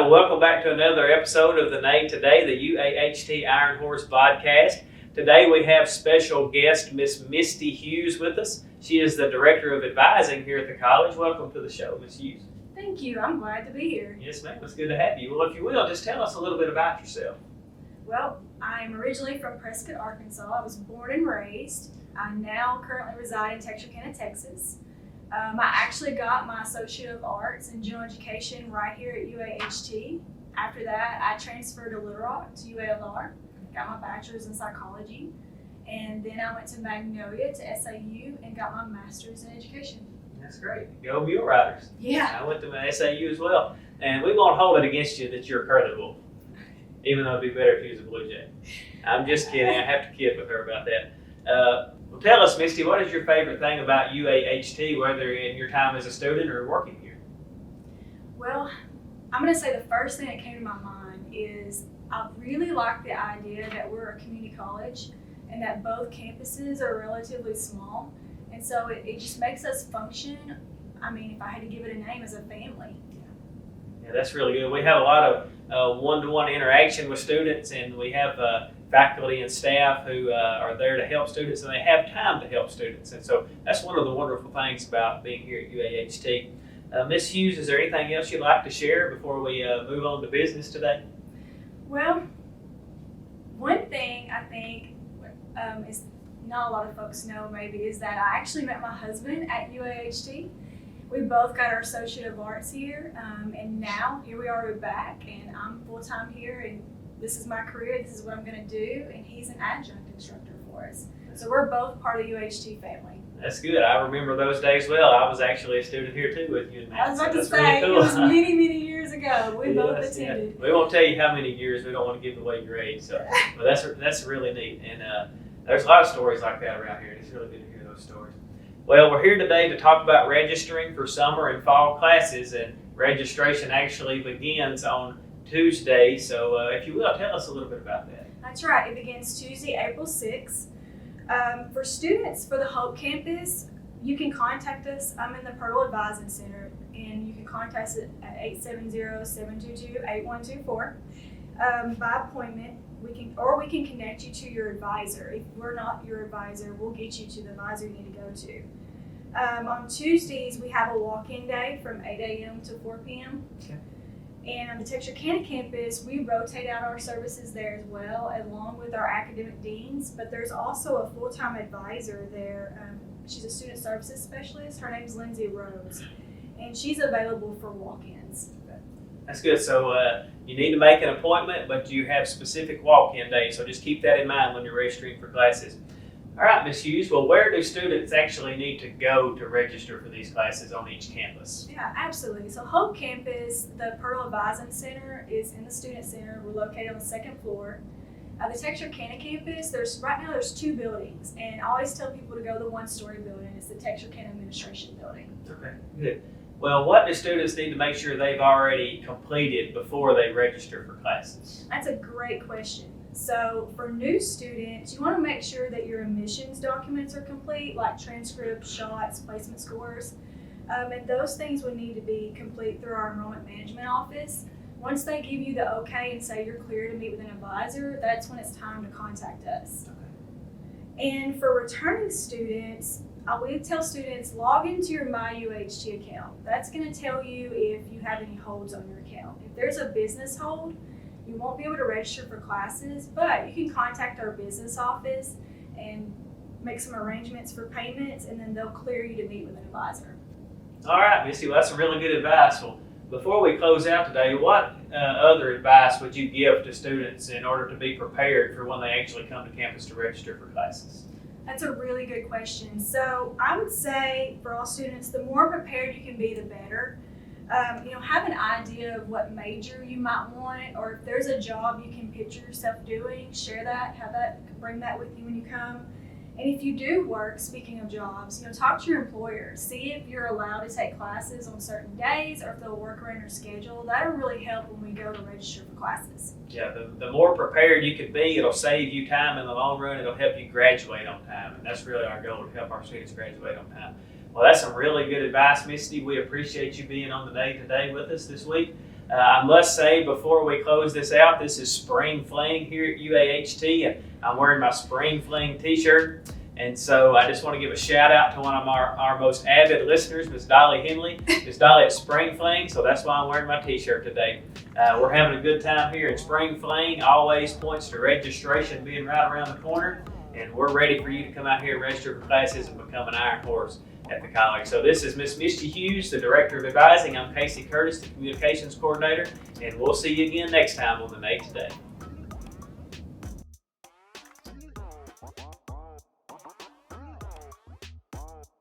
welcome back to another episode of the Neigh Today, the UAHT Iron Horse podcast. Today we have special guest Miss Misty Hughes with us. She is the Director of Advising here at the college. Welcome to the show, Miss Hughes. Thank you. I'm glad to be here. Yes, ma'am. It's good to have you. Well, if you will, just tell us a little bit about yourself. Well, I'm originally from Prescott, Arkansas. I was born and raised. I now currently reside in Texarkana, Texas. I actually got my Associate of Arts in General Education right here at UAHT. After that, I transferred to Little Rock to UALR, got my bachelor's in psychology, and then I went to Magnolia to SAU and got my master's in education. That's great. Go Mule Riders. Yeah. I went to my SAU as well, and we won't hold it against you that you're a Curly Wolf, even though it'd be better if you was a Blue Jay. I'm just kidding. I have to kid with her about that. Well, tell us, Misty, what is your favorite thing about UAHT, whether in your time as a student or working here? Well, I'm going to say the first thing that came to my mind is I really like the idea that we're a community college and that both campuses are relatively small. And so it just makes us function, I mean, if I had to give it a name, as a family. Yeah, that's really good. We have a lot of one-to-one interaction with students, and we have faculty and staff who are there to help students, and they have time to help students. And so that's one of the wonderful things about being here at UAHT. Ms. Hughes, is there anything else you'd like to share before we move on to business today? Well, one thing I think is not a lot of folks know maybe is that I actually met my husband at UAHT. We both got our Associate of Arts here, and now here we are, we're back, and I'm full-time here, and this is my career, this is what I'm going to do, and he's an adjunct instructor for us. So we're both part of the UAHT family. That's good. I remember those days well. I was actually a student here too with you and Matt. I was about to That's say, really cool. it was many, many years ago. We both Yes, attended. yeah. We won't tell you how many years. We don't want to give away your age. So, but that's really neat. And there's a lot of stories like that around here. It's really good to hear those stories. Well, we're here today to talk about registering for summer and fall classes, and registration actually begins on Tuesday. So if you will, tell us a little bit about that. That's right. It begins Tuesday, April 6th. For students for the Hope campus, you can contact us. I'm in the Pearl Advising Center, and you can contact us at 870-722-8124 by appointment. We can connect you to your advisor. If we're not your advisor, we'll get you to the advisor you need to go to. On Tuesdays, we have a walk-in day from 8 a.m. to 4 p.m. Okay. And on the Texarkana campus, we rotate out our services there as well, along with our academic deans. But there's also a full-time advisor there. She's a student services specialist. Her name is Lindsay Rhodes, and she's available for walk-ins. That's good. So you need to make an appointment, but you have specific walk-in days. So just keep that in mind when you're registering for classes. All right, Ms. Hughes. Well, where do students actually need to go to register for these classes on each campus? Yeah, absolutely. So Hope campus, the Pearl Advising Center is in the Student Center. We're located on the second floor. The Texarkana campus, right now there's two buildings, and I always tell people to go to the one-story building. It's the Texarkana Administration Building. Okay, good. Well, what do students need to make sure they've already completed before they register for classes? That's a great question. So for new students, you want to make sure that your admissions documents are complete, like transcripts, shots, placement scores. And those things would need to be complete through our enrollment management office. Once they give you the okay and say you're clear to meet with an advisor, that's when it's time to contact us. Okay. And for returning students, we tell students log into your MyUHT account. That's going to tell you if you have any holds on your account. If there's a business hold, you won't be able to register for classes, but you can contact our business office and make some arrangements for payments, and then they'll clear you to meet with an advisor. All right, Misty, well, that's some really good advice. Well, before we close out today, what other advice would you give to students in order to be prepared for when they actually come to campus to register for classes? That's a really good question. So I would say for all students, the more prepared you can be, the better. Have an idea of what major you might want, or if there's a job you can picture yourself doing, share that, bring that with you when you come. And if you do work, speaking of jobs, talk to your employer. See if you're allowed to take classes on certain days, or if they'll work around your schedule. That'll really help when we go to register for classes. Yeah, the more prepared you can be, it'll save you time in the long run. It'll help you graduate on time, and that's really our goal, to help our students graduate on time. Well, that's some really good advice, Misty. We appreciate you being on the Neigh Today with us this week. I must say before we close this out, this is Spring Fling here at UAHT, and I'm wearing my Spring Fling t-shirt. And so I just want to give a shout out to one of our most avid listeners, Miss Dolly Henley. Miss Dolly at Spring Fling, so that's why I'm wearing my t-shirt today. We're having a good time here in Spring Fling. Always points to registration being right around the corner. And we're ready for you to come out here and register for classes and become an Iron Horse at the college. So this is Miss Misty Hughes, the Director of Advising. I'm Casey Curtis, the Communications Coordinator. And we'll see you again next time on the Neigh Today.